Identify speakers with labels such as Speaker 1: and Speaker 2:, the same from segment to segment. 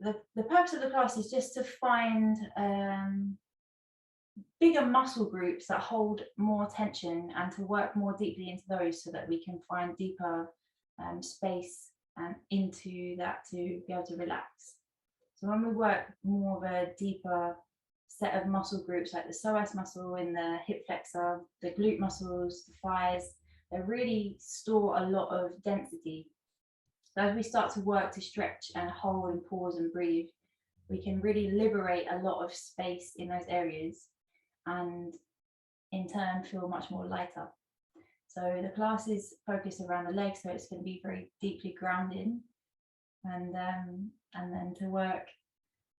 Speaker 1: the purpose of the class is just to find bigger muscle groups that hold more tension and to work more deeply into those so that we can find deeper space and into that to be able to relax. So when we work more of a deeper set of muscle groups like the psoas muscle in the hip flexor, the glute muscles, the thighs, they really store a lot of density. So as we start to work to stretch and hold and pause and breathe, we can really liberate a lot of space in those areas and in turn feel much more lighter. So the class is focused around the legs, so it's going to be very deeply grounding, and then to work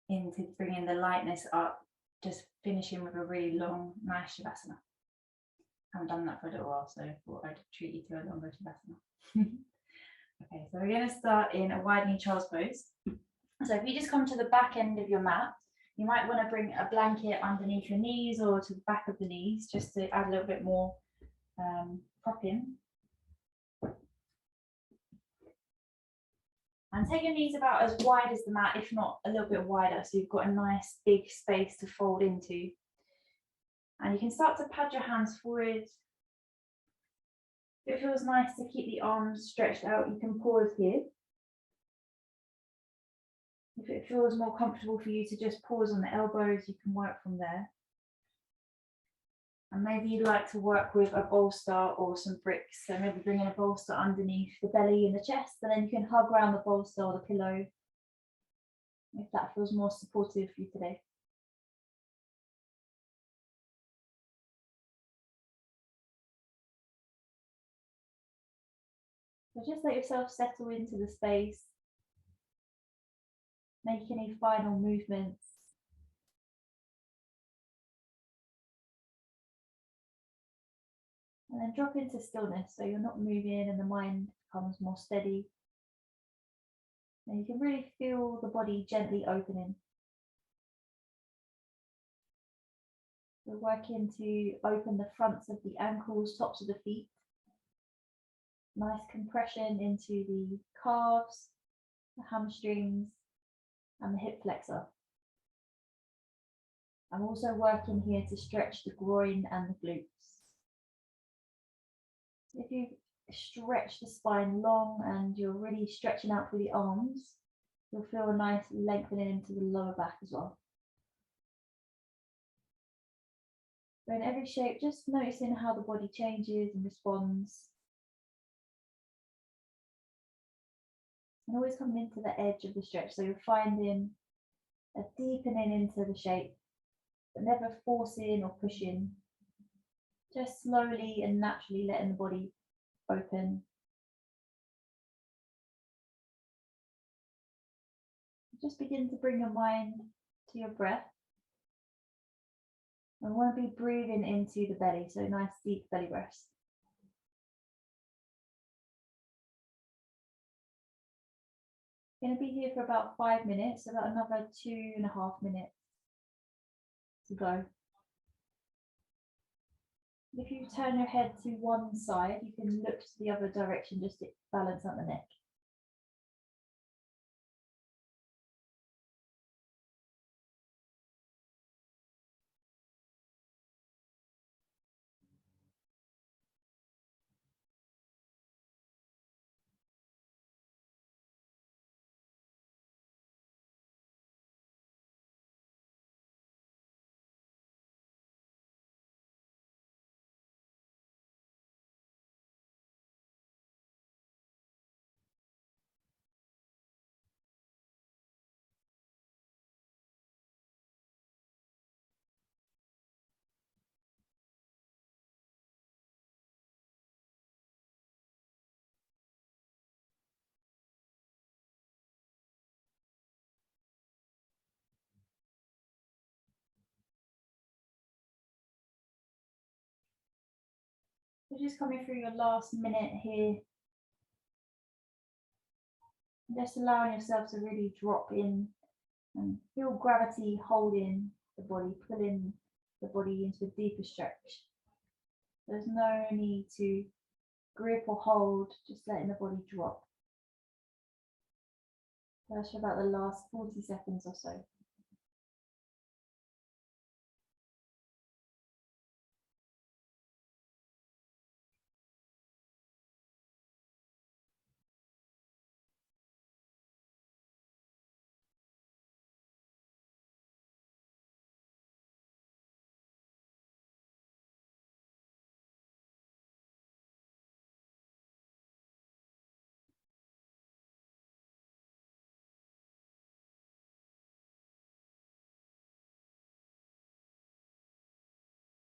Speaker 1: into bringing the lightness up, just finishing with a really long, nice savasana. I haven't done that for a little while, so I thought I'd treat you to a longer savasana. Okay, so we're going to start in a widening child's pose. So if you just come to the back end of your mat, you might want to bring a blanket underneath your knees or to the back of the knees, just to add a little bit more propping. And take your knees about as wide as the mat, if not a little bit wider, so you've got a nice big space to fold into. And you can start to pad your hands forward. If it feels nice to keep the arms stretched out, you can pause here. If it feels more comfortable for you to just pause on the elbows, you can work from there. And maybe you'd like to work with a bolster or some bricks. So maybe bringing a bolster underneath the belly and the chest, and then you can hug around the bolster or the pillow if that feels more supportive for you today. So just let yourself settle into the space. Make any final movements. And then drop into stillness, so you're not moving and the mind becomes more steady. And you can really feel the body gently opening. We're working to open the fronts of the ankles, tops of the feet. Nice compression into the calves, the hamstrings, and the hip flexor. I'm also working here to stretch the groin and the glutes. If you stretch the spine long and you're really stretching out through the arms, you'll feel a nice lengthening into the lower back as well. So in every shape, just noticing how the body changes and responds. And always coming into the edge of the stretch, so you're finding a deepening into the shape, but never forcing or pushing. Just slowly and naturally letting the body open. Just begin to bring your mind to your breath. And we want to be breathing into the belly, so nice deep belly breaths. Going to be here for about 5 minutes, about another 2.5 minutes to go. If you turn your head to one side, you can look to the other direction just to balance out the neck. So just coming through your last minute here. Just allowing yourself to really drop in and feel gravity holding the body, pulling the body into a deeper stretch. There's no need to grip or hold, just letting the body drop. First for about the last 40 seconds or so.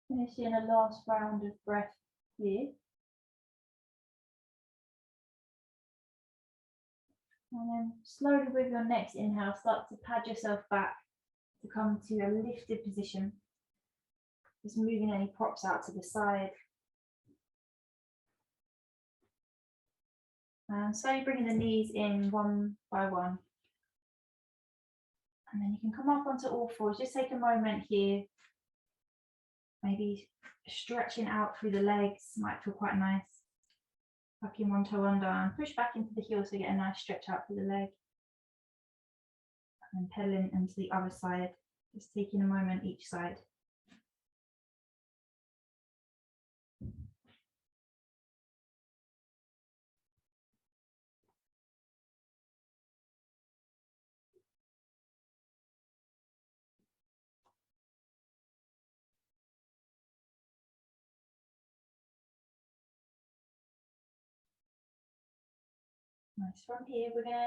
Speaker 1: Finishing a last round of breath here. And then slowly with your next inhale, start to pad yourself back to come to a lifted position. Just moving any props out to the side. And slowly bringing the knees in one by one. And then you can come up onto all fours. Just take a moment here. Maybe stretching out through the legs might feel quite nice. Tucking one toe under and push back into the heel so you get a nice stretch out through the leg. And then pedaling into the other side. Just taking a moment each side. Nice. From here, we're going to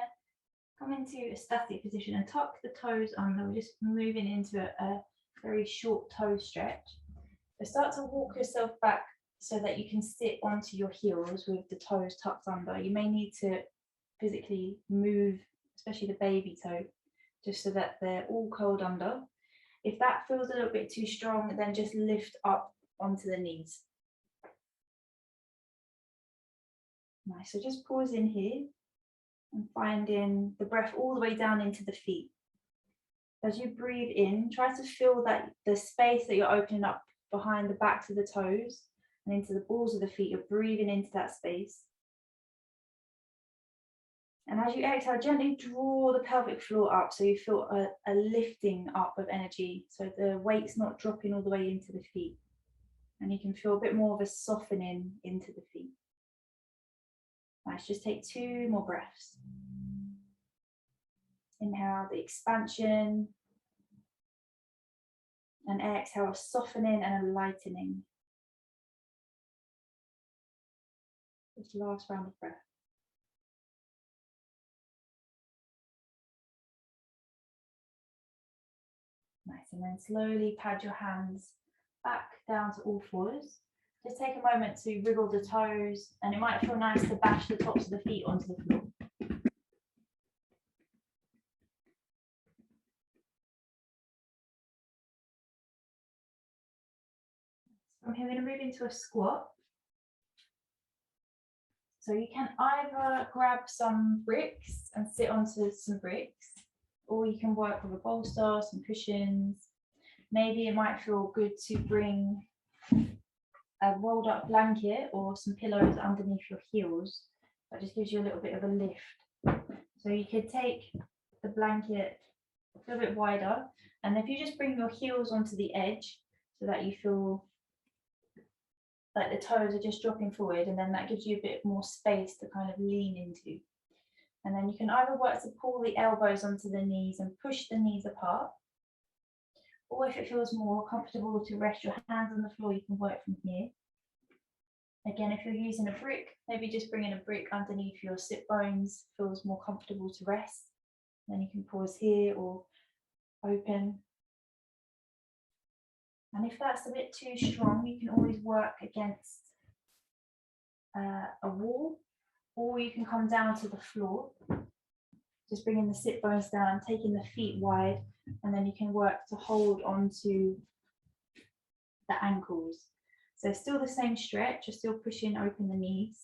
Speaker 1: come into a static position and tuck the toes under. We're just moving into a very short toe stretch. So start to walk yourself back so that you can sit onto your heels with the toes tucked under. You may need to physically move, especially the baby toe, just so that they're all curled under. If that feels a little bit too strong, then just lift up onto the knees. Nice, so just pause in here and finding the breath all the way down into the feet. As you breathe in, try to feel that the space that you're opening up behind the backs of the toes and into the balls of the feet, you're breathing into that space. And as you exhale, gently draw the pelvic floor up so you feel a lifting up of energy. So the weight's not dropping all the way into the feet. And you can feel a bit more of a softening into the feet. Nice, just take 2 more breaths. Inhale the expansion. And exhale a softening and a lightening. Just last round of breath. Nice, and then slowly pad your hands back down to all fours. Just take a moment to wriggle the toes, and it might feel nice to bash the tops of the feet onto the floor. From here, we're going to move into a squat. So you can either grab some bricks and sit onto some bricks, or you can work with a bolster, some cushions. Maybe it might feel good to bring a rolled up blanket or some pillows underneath your heels. That just gives you a little bit of a lift. So you could take the blanket a little bit wider, and if you just bring your heels onto the edge so that you feel like the toes are just dropping forward, and then that gives you a bit more space to kind of lean into. And then you can either work to pull the elbows onto the knees and push the knees apart, or if it feels more comfortable to rest your hands on the floor, you can work from here. Again, if you're using a brick, maybe just bringing a brick underneath your sit bones feels more comfortable to rest. Then you can pause here or open. And if that's a bit too strong, you can always work against a wall, or you can come down to the floor. Just bringing the sit bones down, taking the feet wide, and then you can work to hold onto the ankles. So still the same stretch, you're still pushing open the knees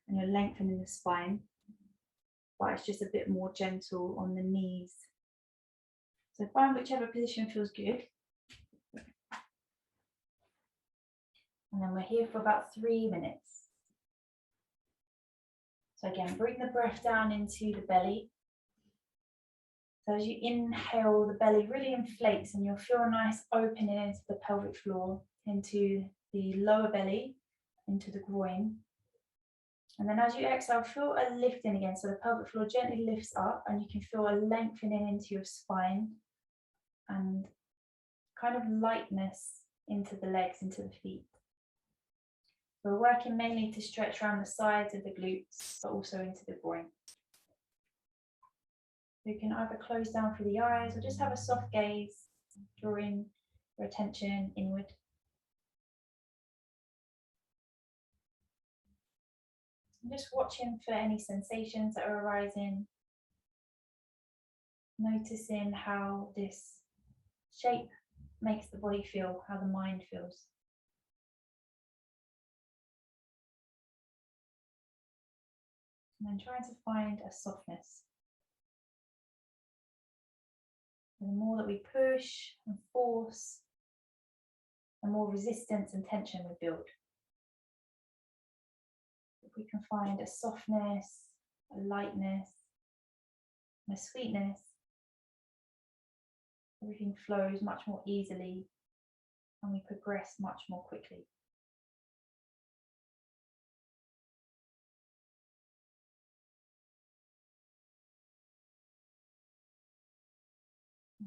Speaker 1: and you're lengthening the spine, but it's just a bit more gentle on the knees. So find whichever position feels good. And then we're here for about 3 minutes. So again, bring the breath down into the belly. So as you inhale, the belly really inflates and you'll feel a nice opening into the pelvic floor, into the lower belly, into the groin. And then as you exhale, feel a lifting again. So the pelvic floor gently lifts up and you can feel a lengthening into your spine and kind of lightness into the legs, into the feet. We're working mainly to stretch around the sides of the glutes, but also into the groin. You can either close down for the eyes or just have a soft gaze, drawing your attention inward. And just watching for any sensations that are arising, noticing how this shape makes the body feel, how the mind feels. And then trying to find a softness. And the more that we push and force, the more resistance and tension we build. If we can find a softness, a lightness, and a sweetness, everything flows much more easily and we progress much more quickly.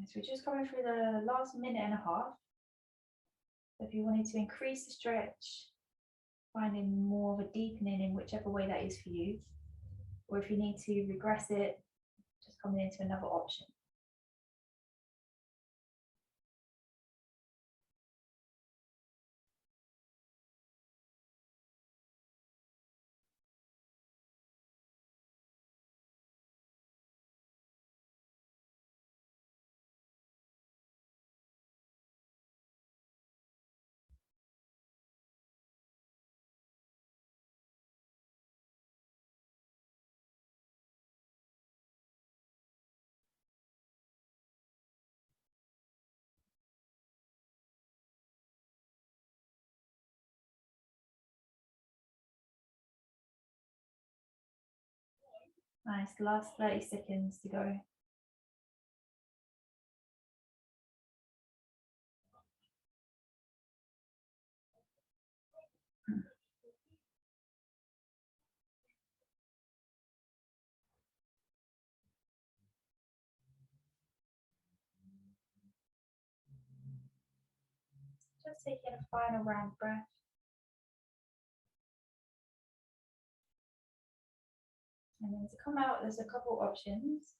Speaker 1: So we're just coming through the last minute and a half. So if you wanted to increase the stretch, finding more of a deepening in whichever way that is for you, or if you need to regress it, just coming into another option. Nice, last 30 seconds to go. Just taking a final round breath. And then to come out, there's a couple options.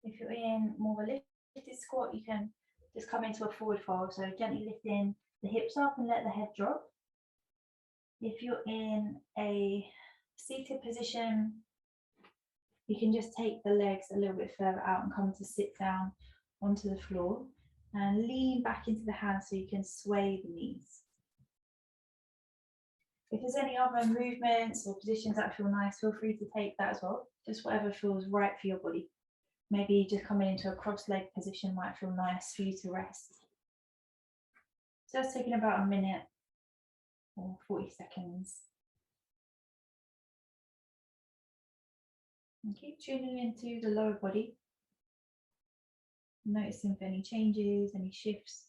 Speaker 1: If you're in more of a lifted squat, you can just come into a forward fold. So gently lifting the hips up and let the head drop. If you're in a seated position, you can just take the legs a little bit further out and come to sit down onto the floor and lean back into the hands so you can sway the knees. If there's any other movements or positions that feel nice, feel free to take that as well. Just whatever feels right for your body. Maybe just coming into a cross-leg position might feel nice for you to rest. Just taking about a minute or 40 seconds. And keep tuning into the lower body. Noticing for any changes, any shifts.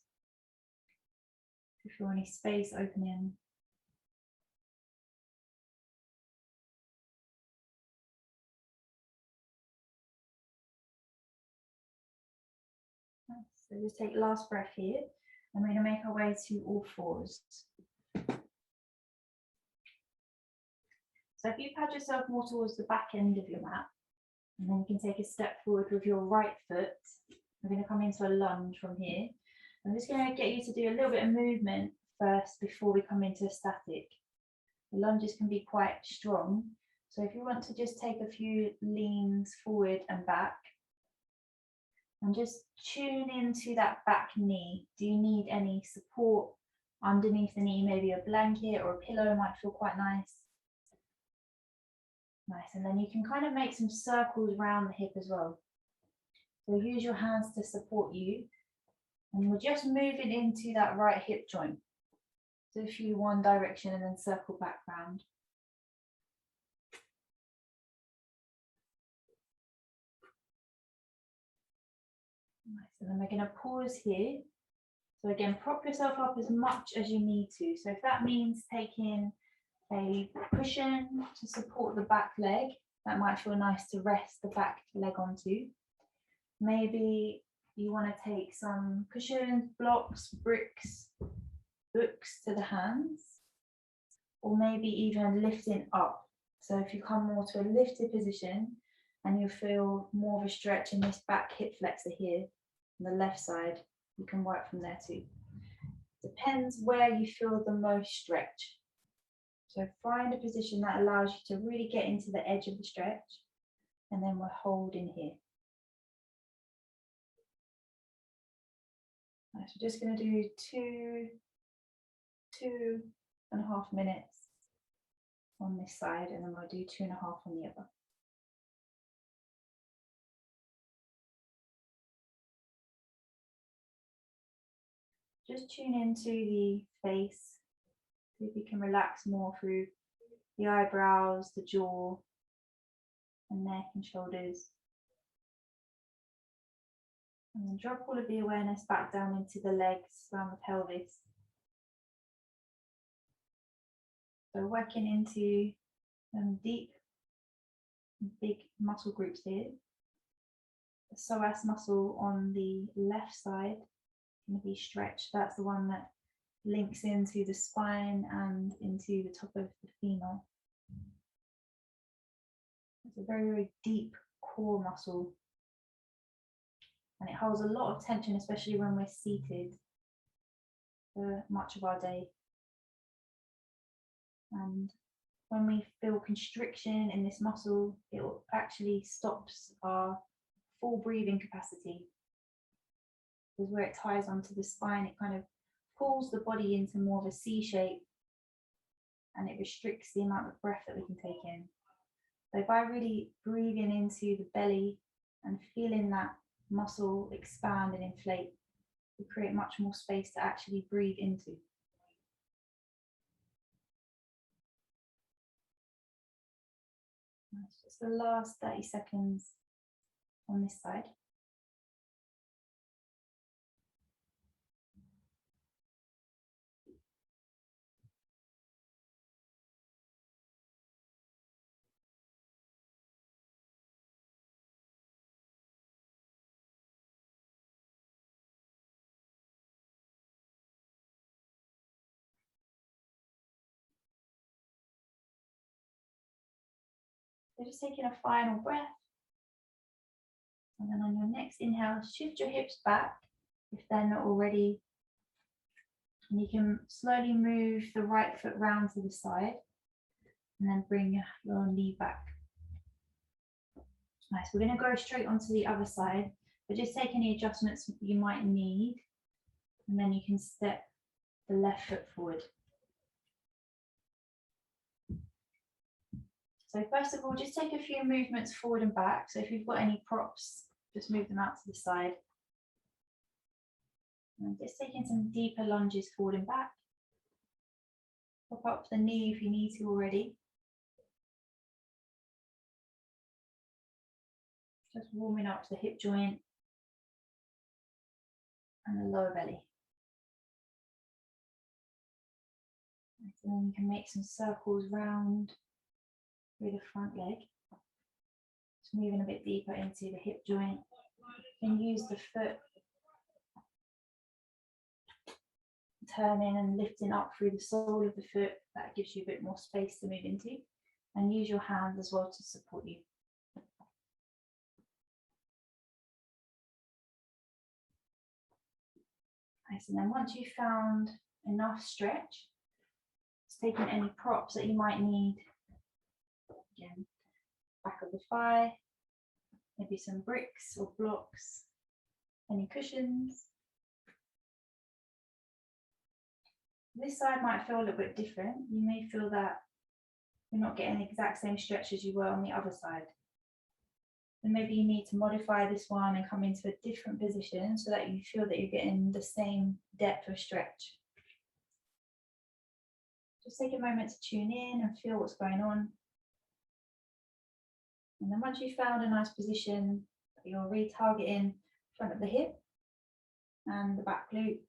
Speaker 1: If you feel any space opening. So just take last breath here, and we're going to make our way to all fours. So if you pad yourself more towards the back end of your mat, and then you can take a step forward with your right foot. We're going to come into a lunge from here. I'm just going to get you to do a little bit of movement first before we come into a static. The lunges can be quite strong. So if you want to just take a few leans forward and back, and just tune into that back knee. Do you need any support underneath the knee? Maybe a blanket or a pillow might feel quite nice. Nice, and then you can kind of make some circles around the hip as well. So use your hands to support you. And we're just moving into that right hip joint. So a few one direction and then circle back round. So then we're going to pause here. So again, prop yourself up as much as you need to. So if that means taking a cushion to support the back leg, that might feel nice to rest the back leg onto. Maybe you want to take some cushions, blocks, bricks, books to the hands, or maybe even lifting up. So if you come more to a lifted position and you feel more of a stretch in this back hip flexor here on the left side, you can work from there too. Depends where you feel the most stretch. So find a position that allows you to really get into the edge of the stretch, and then we're holding here. Right, so we're just going to do 2.5 minutes on this side, and then we'll do 2.5 on the other. Just tune into the face. See if you can relax more through the eyebrows, the jaw, and neck and shoulders. And then drop all of the awareness back down into the legs, around the pelvis. So working into deep, big muscle groups here. The psoas muscle on the left side going to be stretched. That's the one that links into the spine and into the top of the femur. It's a very, very deep core muscle, and it holds a lot of tension, especially when we're seated for much of our day. And when we feel constriction in this muscle, it actually stops our full breathing capacity, because where it ties onto the spine, it kind of pulls the body into more of a C shape, and it restricts the amount of breath that we can take in. So by really breathing into the belly and feeling that muscle expand and inflate, we create much more space to actually breathe into. That's just the last 30 seconds on this side. So just taking a final breath. And then on your next inhale, shift your hips back if they're not already. And you can slowly move the right foot round to the side and then bring your knee back. Nice, we're going to go straight onto the other side, but just take any adjustments you might need, and then you can step the left foot forward. So first of all, just take a few movements forward and back. So if you've got any props, just move them out to the side. And just taking some deeper lunges forward and back. Pop up the knee if you need to already. Just warming up the hip joint and the lower belly. And then you can make some circles round through the front leg. Just moving a bit deeper into the hip joint. And use the foot turning and lifting up through the sole of the foot. That gives you a bit more space to move into. And use your hands as well to support you. Nice. And then once you've found enough stretch, just taking any props that you might need. Again, back of the thigh, maybe some bricks or blocks, any cushions. This side might feel a little bit different. You may feel that you're not getting the exact same stretch as you were on the other side. And maybe you need to modify this one and come into a different position so that you feel that you're getting the same depth of stretch. Just take a moment to tune in and feel what's going on. And then once you've found a nice position, you're retargeting front of the hip, and the back glute.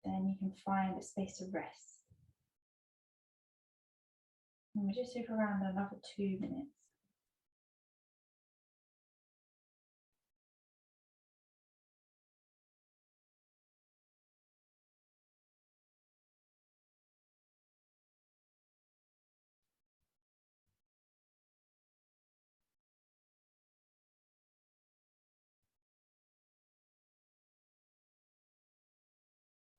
Speaker 1: Then you can find a space to rest. And we'll just do for around another 2 minutes.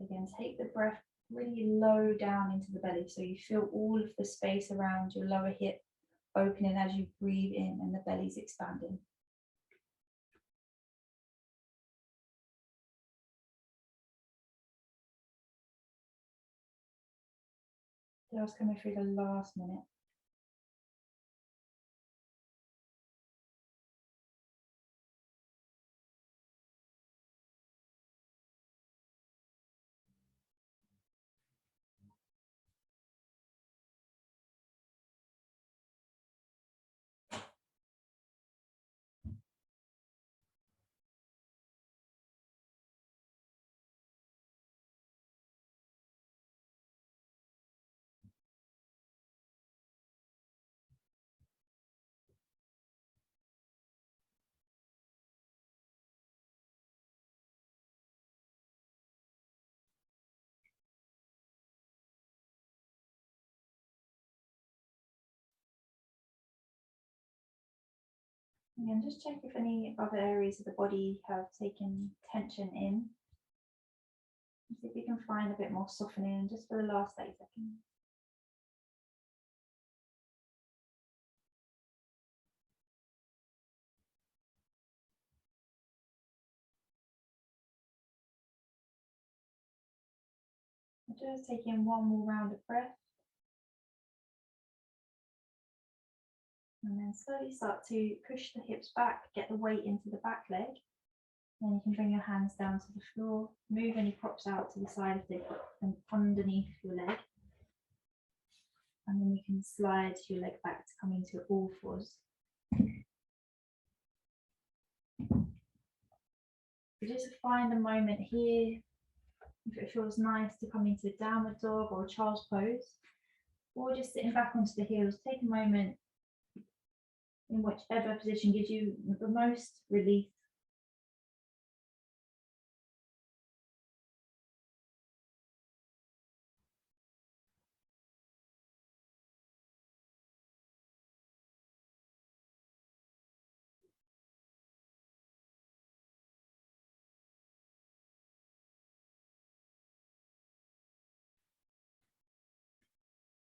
Speaker 1: Again, take the breath really low down into the belly so you feel all of the space around your lower hip opening as you breathe in and the belly's expanding. Just coming through the last minute. And just check if any other areas of the body have taken tension in. See if you can find a bit more softening just for the last 8 seconds. Just taking one more round of breath. And then slowly start to push the hips back, get the weight into the back leg. Then you can bring your hands down to the floor, move any props out to the side of the hip and underneath your leg. And then you can slide your leg back to come into all fours. So just find a moment here, if it feels nice to come into downward dog or child's pose, or just sitting back onto the heels, take a moment in whichever position gives you the most relief.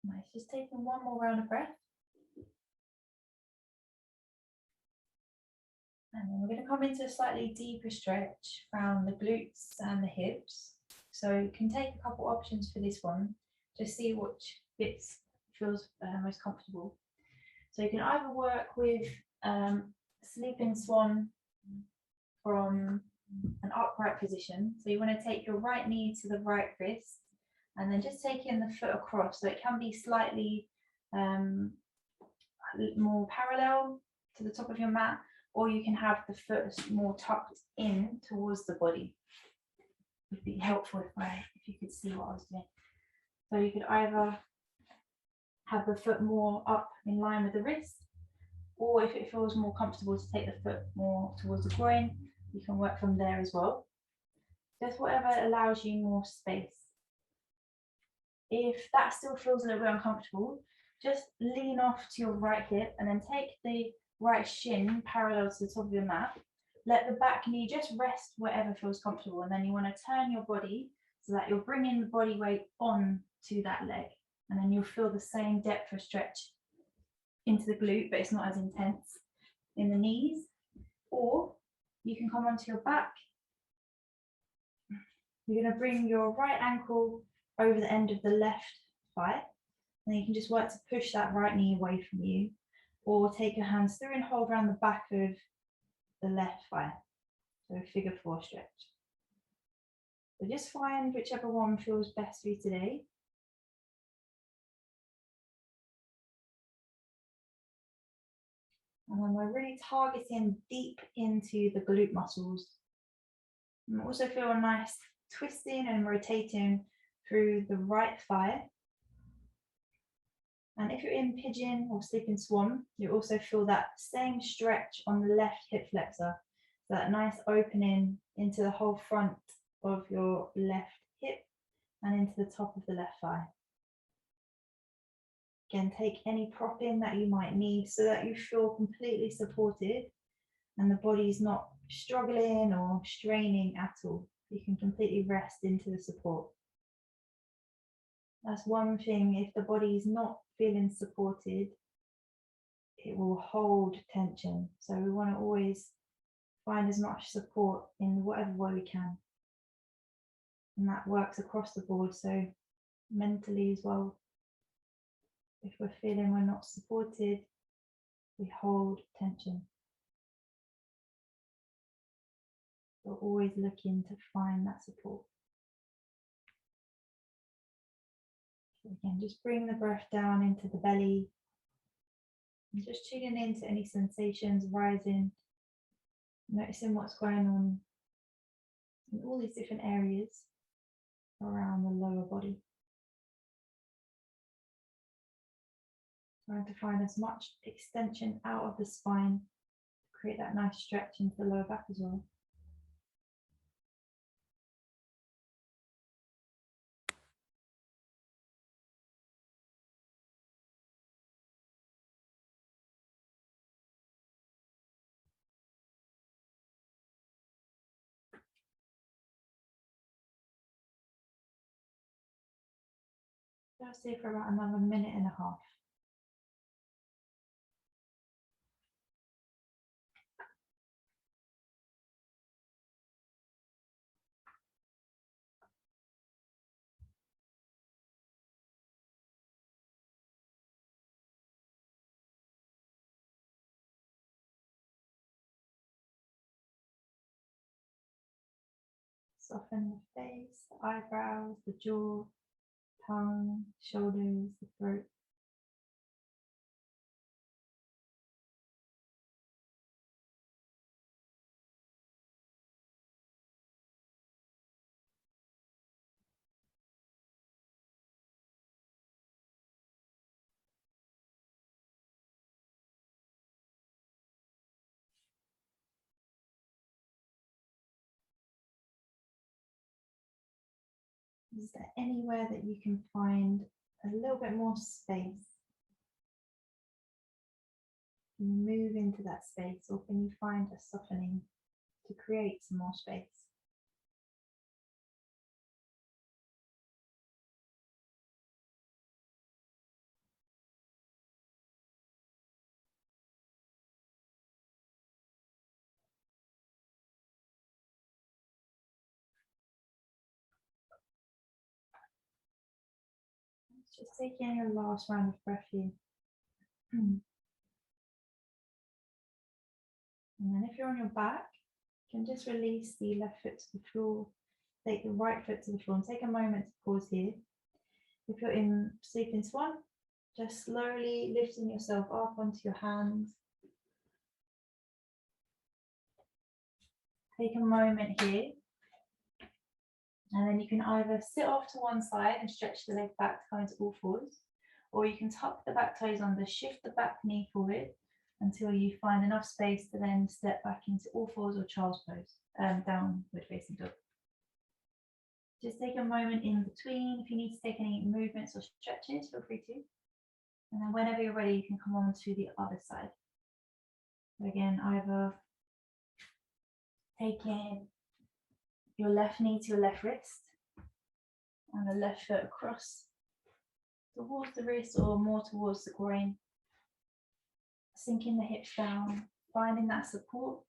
Speaker 1: Nice, just taking one more round of breath. And then we're going to come into a slightly deeper stretch around the glutes and the hips. So you can take a couple options for this one, just see which bits feels most comfortable. So you can either work with sleeping swan from an upright position. So you want to take your right knee to the right wrist and then just taking the foot across. So it can be slightly more parallel to the top of your mat, or you can have the foot more tucked in towards the body. It would be helpful if you could see what I was doing. So you could either have the foot more up in line with the wrist, or if it feels more comfortable to take the foot more towards the groin, you can work from there as well. Just whatever allows you more space. If that still feels a little bit uncomfortable, just lean off to your right hip and then take the right shin parallel to the top of your mat. Let the back knee just rest wherever feels comfortable, and then you want to turn your body so that you're bringing the body weight on to that leg, and then you'll feel the same depth of stretch into the glute, but it's not as intense in the knees. Or you can come onto your back. You're going to bring your right ankle over the end of the left thigh, and then you can just work to push that right knee away from you, or take your hands through and hold around the back of the left thigh. So figure 4 stretch. So just find whichever one feels best for you today. And then we're really targeting deep into the glute muscles. And also feel a nice twisting and rotating through the right thigh. And if you're in pigeon or sleeping swan, you also feel that same stretch on the left hip flexor. That nice opening into the whole front of your left hip and into the top of the left thigh. Again, take any prop in that you might need so that you feel completely supported and the body's not struggling or straining at all. You can completely rest into the support. That's one thing, if the body's not feeling supported, it will hold tension. So we want to always find as much support in whatever way we can. And that works across the board, so mentally as well. If we're feeling we're not supported, we hold tension. We're always looking to find that support. So again, just bring the breath down into the belly. And just tuning into any sensations rising. Noticing what's going on in all these different areas around the lower body. Trying to find as much extension out of the spine to create that nice stretch into the lower back as well. Just stay for about another minute and a half. Soften the face, the eyebrows, the jaw, tongue, shoulders, the throat. Is there anywhere that you can find a little bit more space? Can you move into that space, or can you find a softening to create some more space? Just taking a last round of breath here. And then if you're on your back, you can just release the left foot to the floor, take the right foot to the floor, and take a moment to pause here. If you're in sleeping swan, just slowly lifting yourself up onto your hands. Take a moment here. And then you can either sit off to one side and stretch the leg back to come into all fours, or you can tuck the back toes under, shift the back knee forward until you find enough space to then step back into all fours or child's pose, downward facing dog. Just take a moment in between. If you need to take any movements or stretches, feel free to. And then whenever you're ready, you can come on to the other side. So again, either taking your left knee to your left wrist and the left foot across towards the wrist or more towards the groin. Sinking the hips down, finding that support.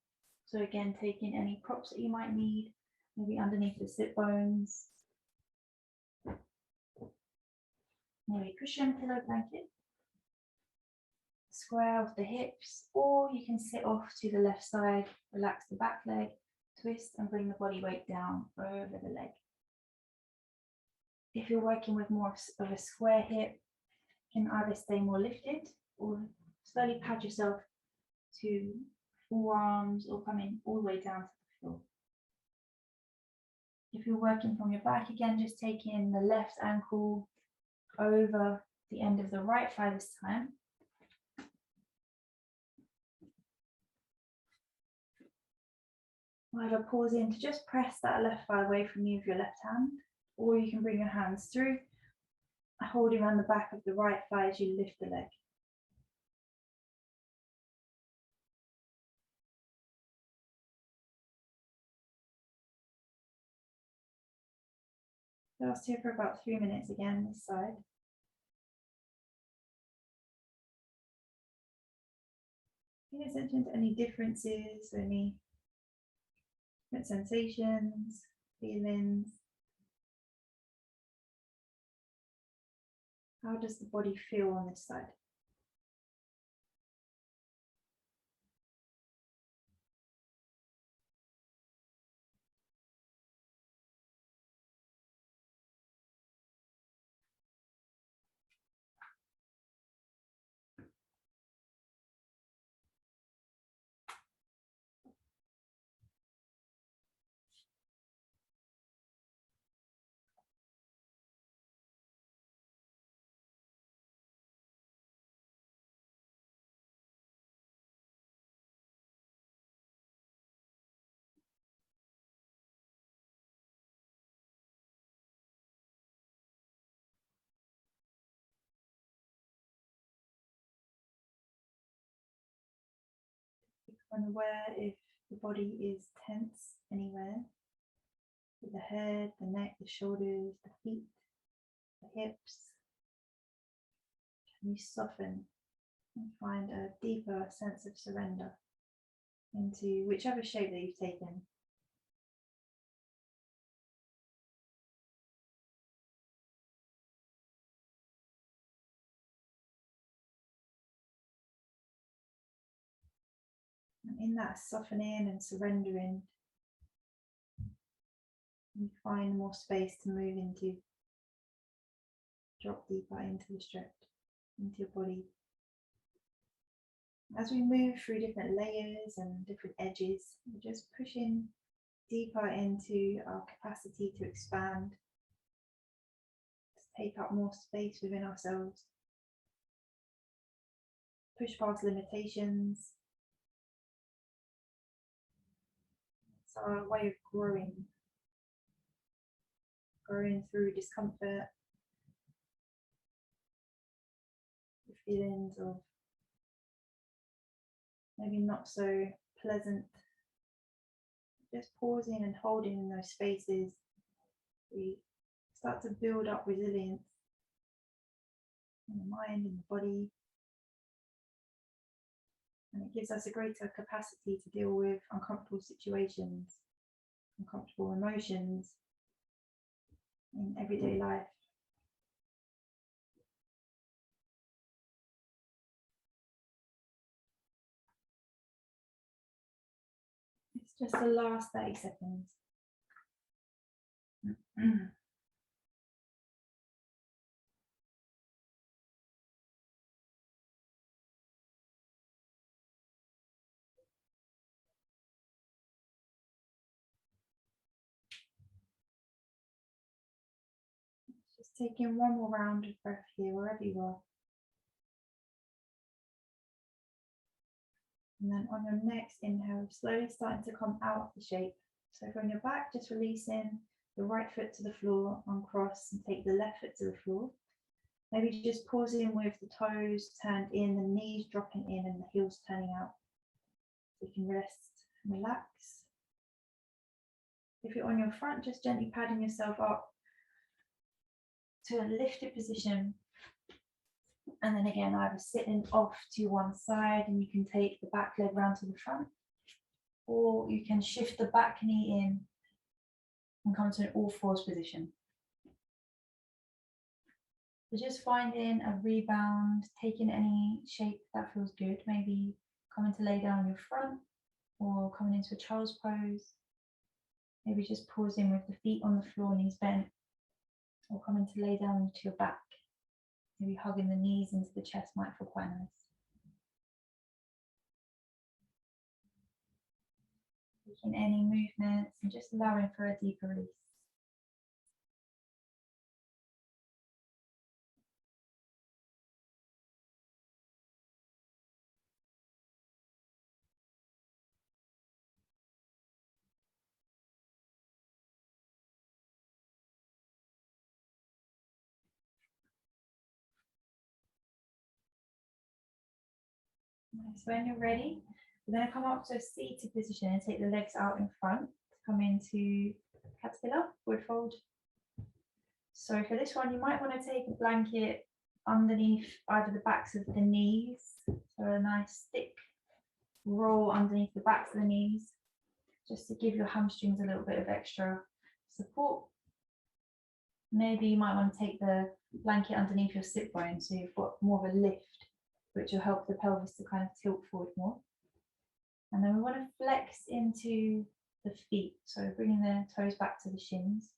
Speaker 1: So again, taking any props that you might need, maybe underneath the sit bones. Maybe cushion, pillow, blanket. Square off the hips, or you can sit off to the left side, relax the back leg, twist and bring the body weight down over the leg. If you're working with more of a square hip, you can either stay more lifted or slowly pad yourself to forearms or coming all the way down to the floor. If you're working from your back, again, just taking the left ankle over the end of the right thigh this time. Either pause in to just press that left thigh away from you with your left hand, or you can bring your hands through, holding around the back of the right thigh as you lift the leg. Last here for about 3 minutes again, this side. Pay attention to any differences, any different sensations, feelings. How does the body feel on this side? Become aware if the body is tense anywhere, with the head, the neck, the shoulders, the feet, the hips. Can you soften and find a deeper sense of surrender into whichever shape that you've taken? And in that softening and surrendering, you find more space to move into, drop deeper into the stretch, into your body. As we move through different layers and different edges, we're just pushing deeper into our capacity to expand, to take up more space within ourselves, push past limitations. It's our way of growing through discomfort, the feelings of maybe not so pleasant. Just pausing and holding in those spaces, we start to build up resilience in the mind, in the body, and it gives us a greater capacity to deal with uncomfortable situations, uncomfortable emotions in everyday life. It's just the last 30 seconds. Just taking one more round of breath here, wherever you are. And then on your next inhale, slowly starting to come out of the shape. So from your back, just releasing the right foot to the floor, uncross, and take the left foot to the floor. Maybe just pausing with the toes turned in, the knees dropping in, and the heels turning out. So you can rest and relax. If you're on your front, just gently padding yourself up to a lifted position. And then again, either sitting off to one side, and you can take the back leg round to the front, or you can shift the back knee in and come to an all fours position. So just finding a rebound, taking any shape that feels good, maybe coming to lay down on your front or coming into a child's pose. Maybe just pausing with the feet on the floor, knees bent, or coming to lay down to your back. Maybe hugging the knees into the chest might feel quite nice. Taking any movements and just allowing for a deeper release. So when you're ready, we're going to come up to a seated position and take the legs out in front to come into caterpillar, forward fold. So for this one, you might want to take a blanket underneath either the backs of the knees, so a nice thick roll underneath the backs of the knees, just to give your hamstrings a little bit of extra support. Maybe you might want to take the blanket underneath your sit bone, so you've got more of a lift, which will help the pelvis to kind of tilt forward more. And then we want to flex into the feet, so bringing the toes back to the shins.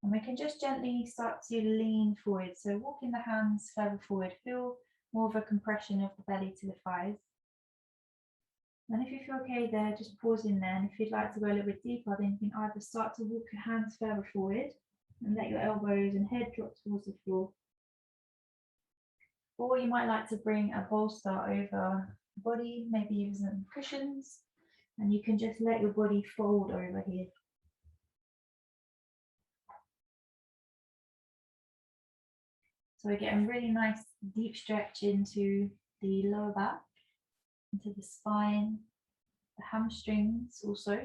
Speaker 1: And we can just gently start to lean forward, so walking the hands further forward, feel more of a compression of the belly to the thighs. And if you feel okay there, just pause in there, and if you'd like to go a little bit deeper, then you can either start to walk your hands further forward and let your elbows and head drop towards the floor. Or you might like to bring a bolster over the body, maybe using some cushions, and you can just let your body fold over here. So we're getting really nice deep stretch into the lower back, into the spine, the hamstrings also.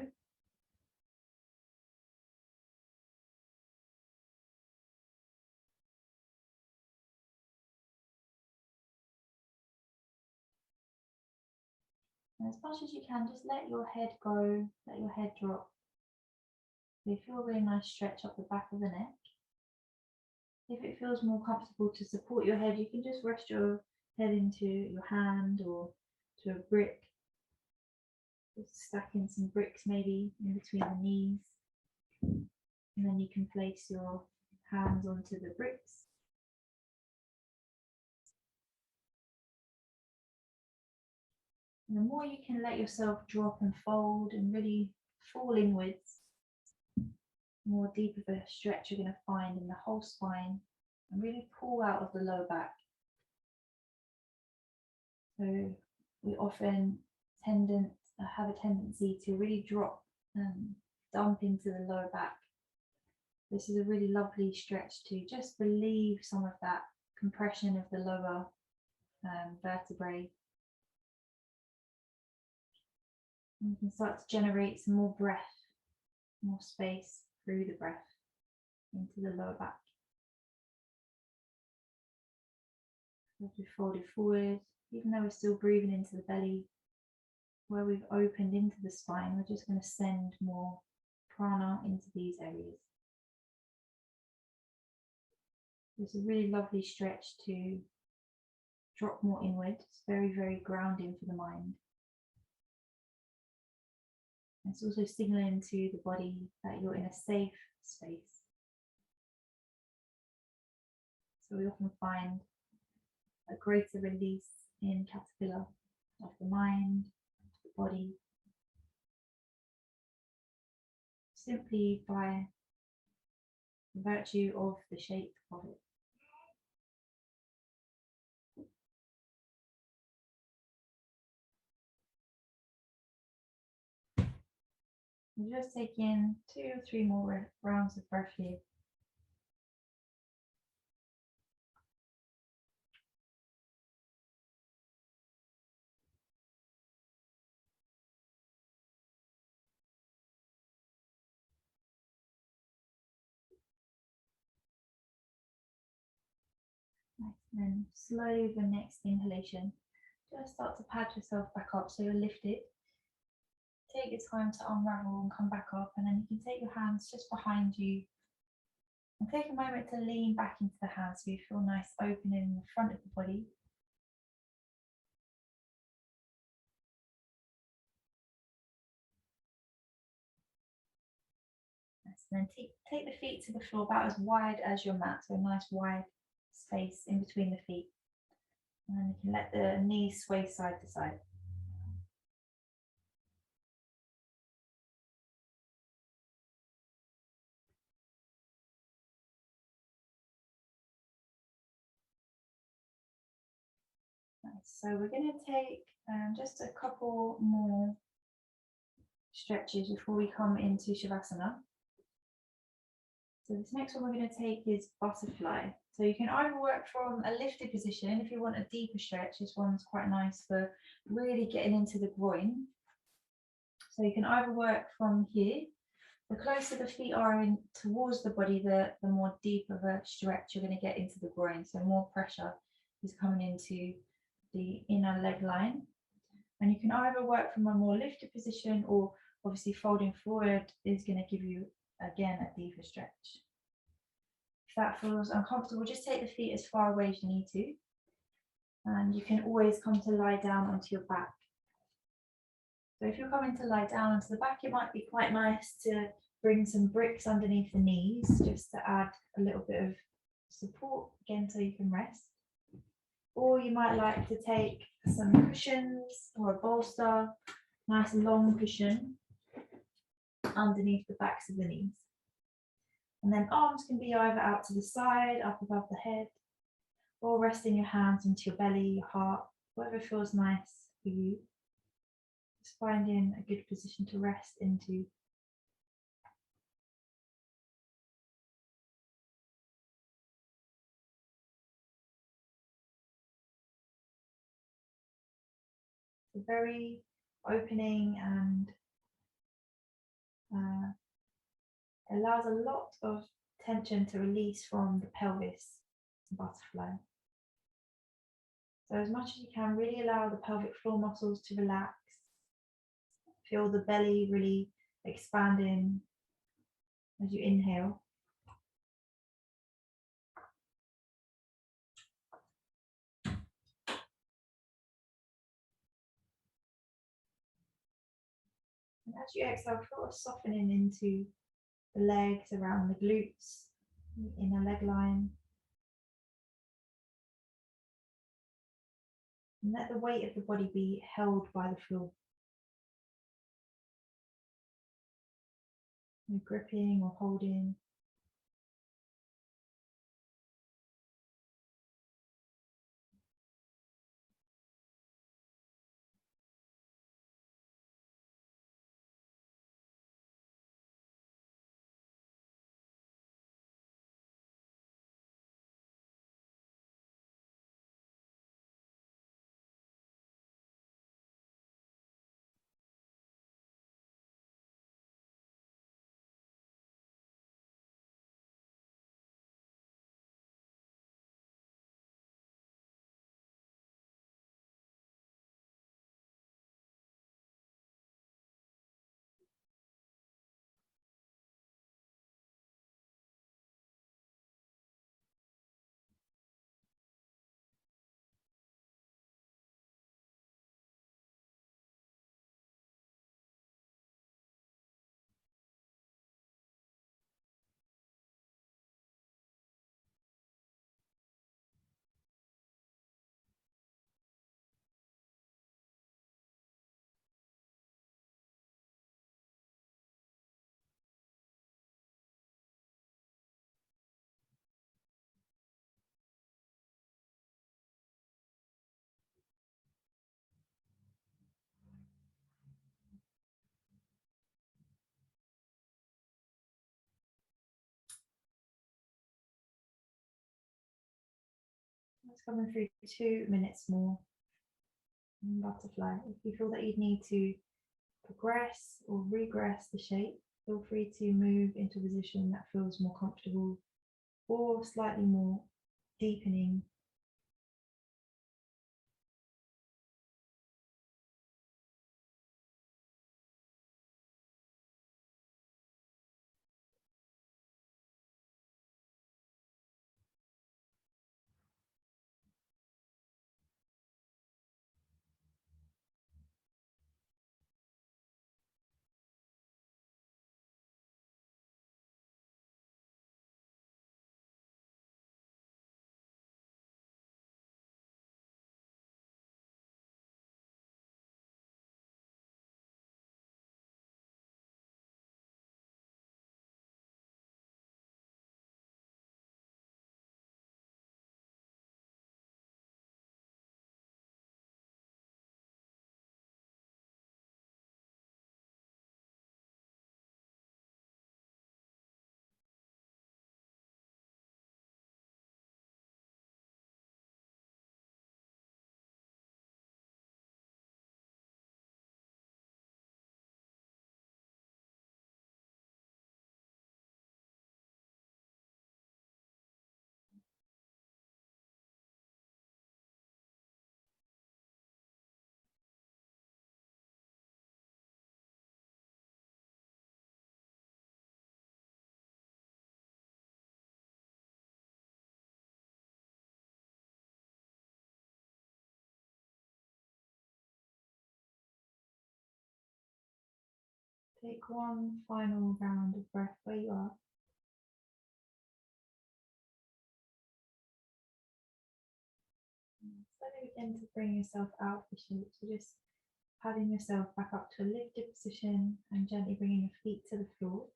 Speaker 1: And as much as you can, just let your head go, let your head drop. You feel a really nice stretch up the back of the neck. If it feels more comfortable to support your head, you can just rest your head into your hand or to a brick. Just stacking some bricks maybe in between the knees. And then you can place your hands onto the bricks. And the more you can let yourself drop and fold and really fall inwards, the more deep of a stretch you're going to find in the whole spine, and really pull out of the lower back. So we often have a tendency to really drop and dump into the lower back. This is a really lovely stretch to just relieve some of that compression of the lower vertebrae. And you can start to generate some more breath, more space through the breath into the lower back. As we fold it forward, even though we're still breathing into the belly, where we've opened into the spine, we're just going to send more prana into these areas. It's a really lovely stretch to drop more inward. It's very, very grounding for the mind. It's also signaling to the body that you're in a safe space. So we often find a greater release in caterpillar of the mind, of the body, simply by virtue of the shape of it. And just take in 2 or 3 more rounds of breath here. Nice. And then slowly with the next inhalation, just start to pad yourself back up so you're lifted. Take your time to unravel and come back up, and then you can take your hands just behind you and take a moment to lean back into the hands so you feel nice opening in the front of the body. Nice. And then take the feet to the floor about as wide as your mat, so a nice wide space in between the feet. And then you can let the knees sway side to side. Nice. So we're going to take just a couple more stretches before we come into Shavasana. So this next one we're going to take is butterfly. So you can either work from a lifted position if you want a deeper stretch. This one's quite nice for really getting into the groin. So you can either work from here. The closer the feet are in towards the body, the more deep of a stretch you're going to get into the groin. So more pressure is coming into the inner leg line. And you can either work from a more lifted position, or obviously folding forward is going to give you, again, a deeper stretch. If that feels uncomfortable, just take the feet as far away as you need to. And you can always come to lie down onto your back. So if you're coming to lie down onto the back, it might be quite nice to bring some bricks underneath the knees, just to add a little bit of support, again, so you can rest. Or you might like to take some cushions or a bolster, nice long cushion underneath the backs of the knees. And then arms can be either out to the side, up above the head, or resting your hands into your belly, your heart, whatever feels nice for you. Just finding a good position to rest into. It's very opening and allows a lot of tension to release from the pelvis butterfly. So as much as you can, really allow the pelvic floor muscles to relax. Feel the belly really expanding as you inhale. And as you exhale, feel a softening into the legs, around the glutes, the inner leg line. And let the weight of the body be held by the floor. No gripping or holding. Let's come through 2 minutes more. And butterfly. If you feel that you need to progress or regress the shape, feel free to move into a position that feels more comfortable or slightly more deepening. Take one final round of breath where you are. Slowly begin to bring yourself out of the shape. So just padding yourself back up to a lifted position and gently bringing your feet to the floor.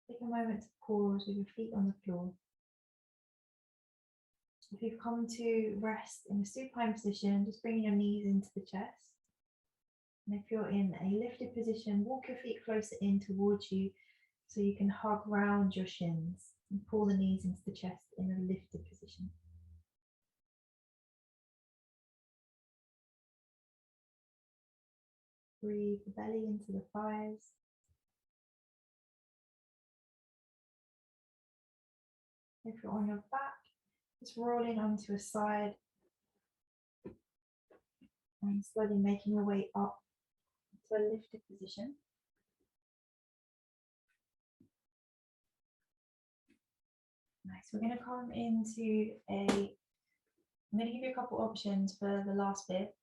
Speaker 1: Take a moment to pause with your feet on the floor. If you've come to rest in a supine position, just bringing your knees into the chest. And if you're in a lifted position, walk your feet closer in towards you so you can hug round your shins and pull the knees into the chest in a lifted position. Breathe the belly into the thighs. If you're on your back, just rolling onto a side and slowly making your way up to a lifted position. Nice. We're going to come into I'm going to give you a couple options for the last bit.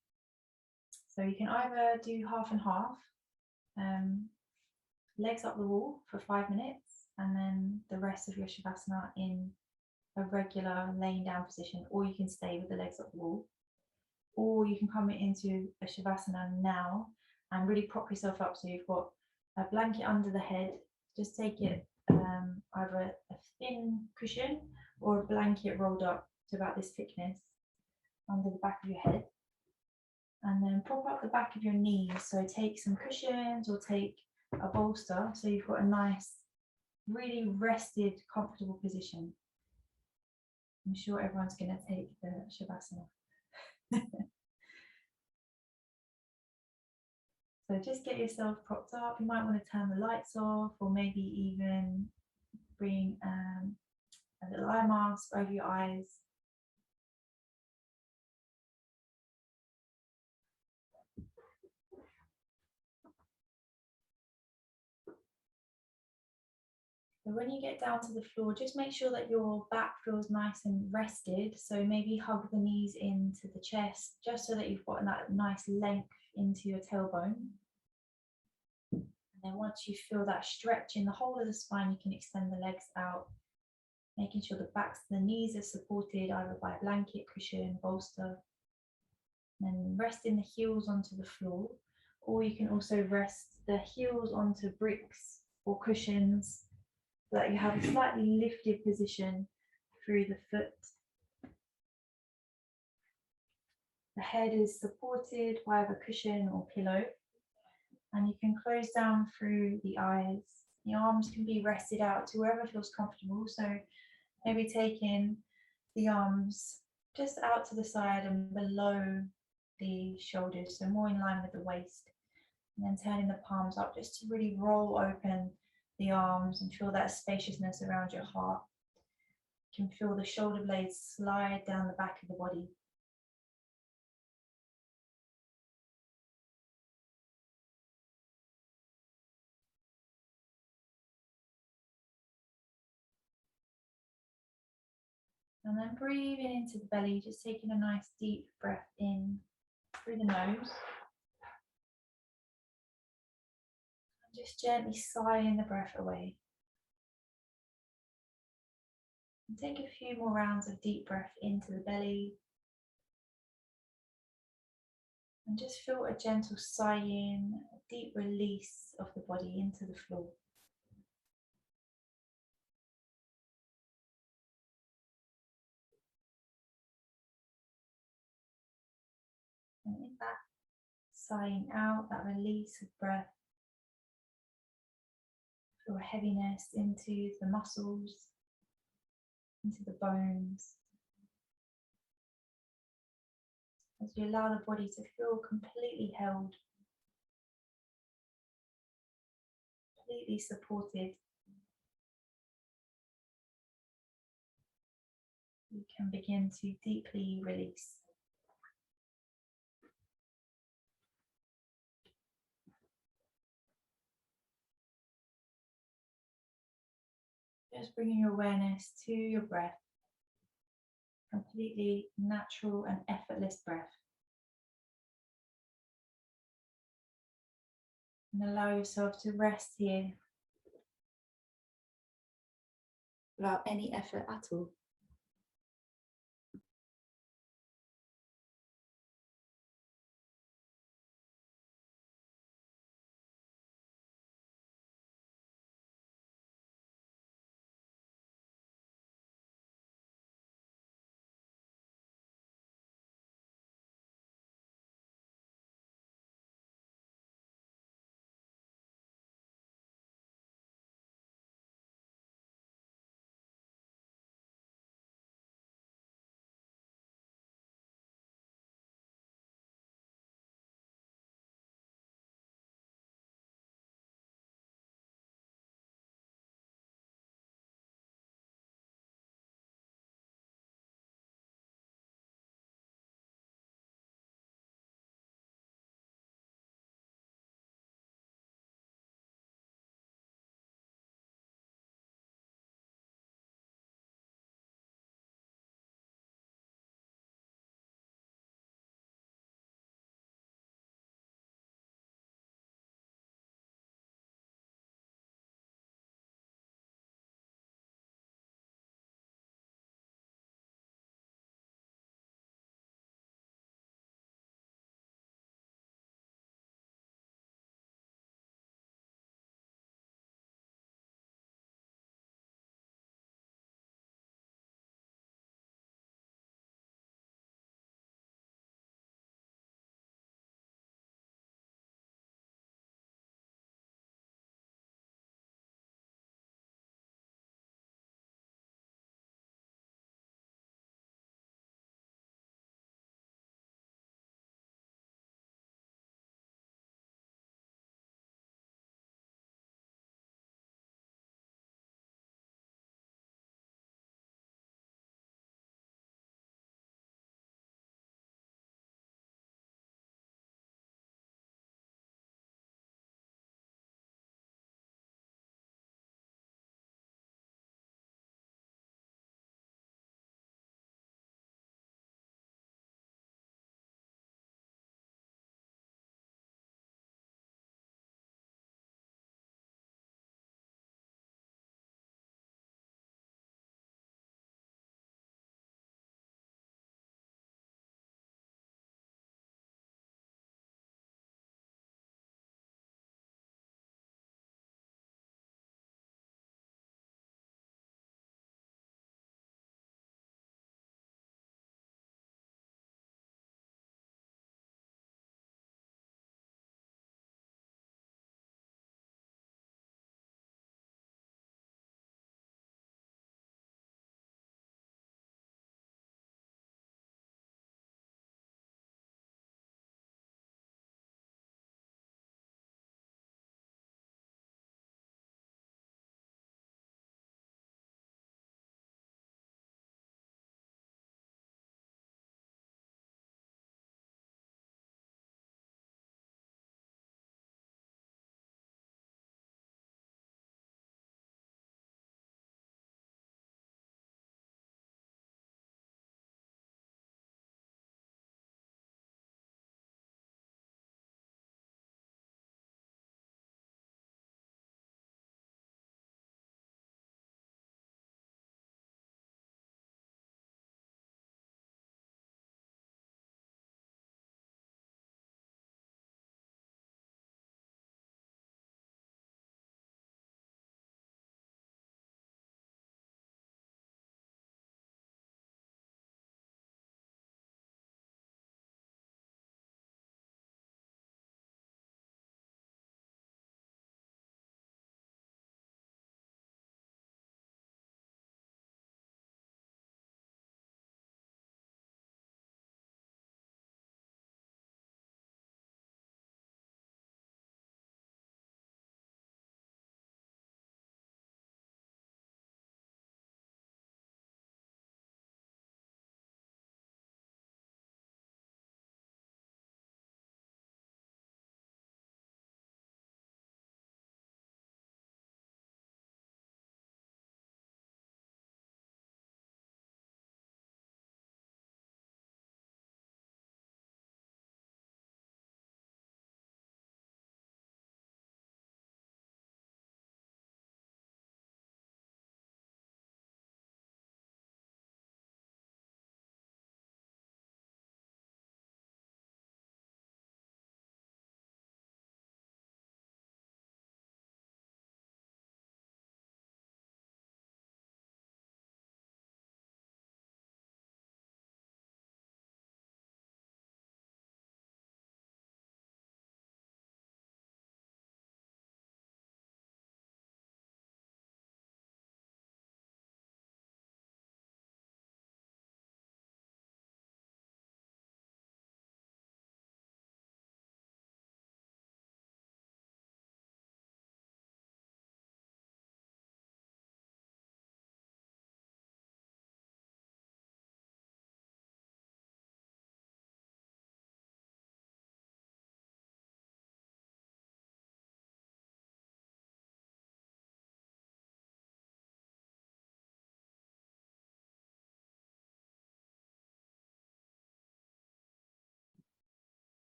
Speaker 1: So you can either do half and half, legs up the wall for 5 minutes, and then the rest of your shavasana in a regular laying down position, or you can stay with the legs up the wall, or you can come into a shavasana now and really prop yourself up. So you've got a blanket under the head. Just take it either a thin cushion or a blanket rolled up to about this thickness under the back of your head, and then prop up the back of your knees. So take some cushions or take a bolster so you've got a nice, really rested, comfortable position. I'm sure everyone's going to take the shavasana. So just get yourself propped up. You might want to turn the lights off, or maybe even bring a little eye mask over your eyes. So when you get down to the floor, just make sure that your back feels nice and rested. So maybe hug the knees into the chest, just so that you've got that nice length into your tailbone. And then once you feel that stretch in the whole of the spine, you can extend the legs out, making sure the backs of the knees are supported either by a blanket, cushion, bolster. And then resting the heels onto the floor, or you can also rest the heels onto bricks or cushions, so that you have a slightly lifted position through the foot. The head is supported by a cushion or pillow, and you can close down through the eyes. The arms can be rested out to wherever feels comfortable. So maybe taking the arms just out to the side and below the shoulders, so more in line with the waist. And then turning the palms up just to really roll open the arms and feel that spaciousness around your heart. You can feel the shoulder blades slide down the back of the body. And then breathing into the belly, just taking a nice deep breath in through the nose. And just gently sighing the breath away. And take a few more rounds of deep breath into the belly. And just feel a gentle sighing, a deep release of the body into the floor. And in that sighing out, that release of breath, feel a heaviness into the muscles, into the bones. As you allow the body to feel completely held, completely supported, you can begin to deeply release. Just bringing your awareness to your breath, completely natural and effortless breath. And allow yourself to rest here without any effort at all.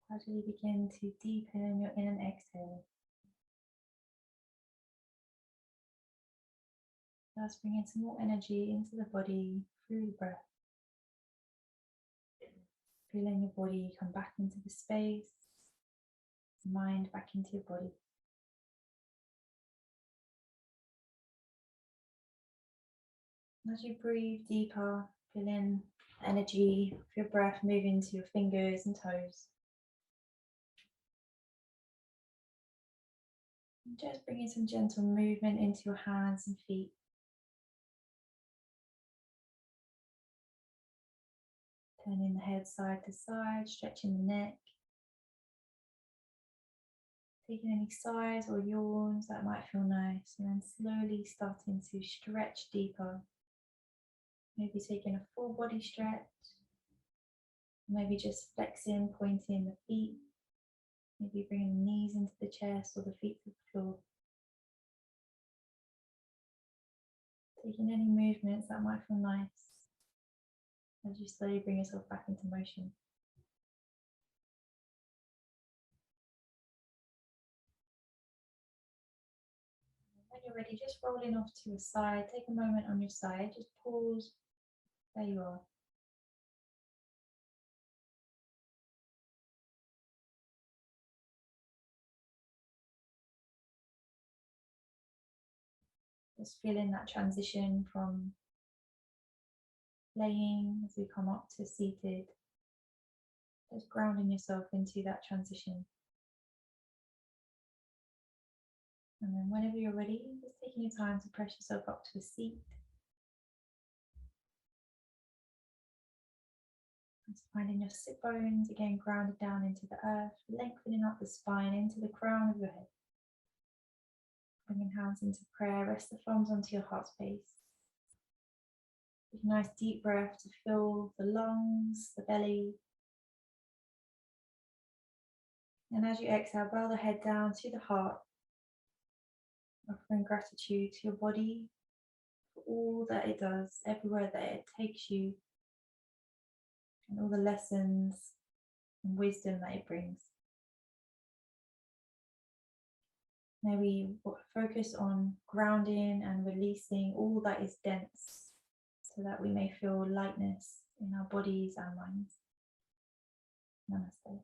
Speaker 1: Gradually begin to deepen your in and exhale. Just bringing some more energy into the body through the breath. Feeling your body come back into the space, mind back into your body. As you breathe deeper, feeling energy of your breath move into your fingers and toes. And just bringing some gentle movement into your hands and feet. Turning the head side to side, stretching the neck. Taking any sighs or yawns that might feel nice, and then slowly starting to stretch deeper. Maybe taking a full body stretch. Maybe just flexing, pointing the feet. Maybe bringing the knees into the chest or the feet to the floor. Taking any movements that might feel nice as you slowly bring yourself back into motion. When you're ready, just rolling off to a side. Take a moment on your side. Just pause. There you are. Just feeling that transition from laying as we come up to seated. Just grounding yourself into that transition. And then whenever you're ready, just taking your time to press yourself up to a seat. Just finding your sit bones again grounded down into the earth, lengthening up the spine into the crown of your head. Bringing hands into prayer, rest the thumbs onto your heart space. Take a nice deep breath to fill the lungs, the belly. And as you exhale, bow the head down to the heart, offering gratitude to your body for all that it does, everywhere that it takes you, and all the lessons and wisdom that it brings. May we focus on grounding and releasing all that is dense so that we may feel lightness in our bodies and minds. Namaste.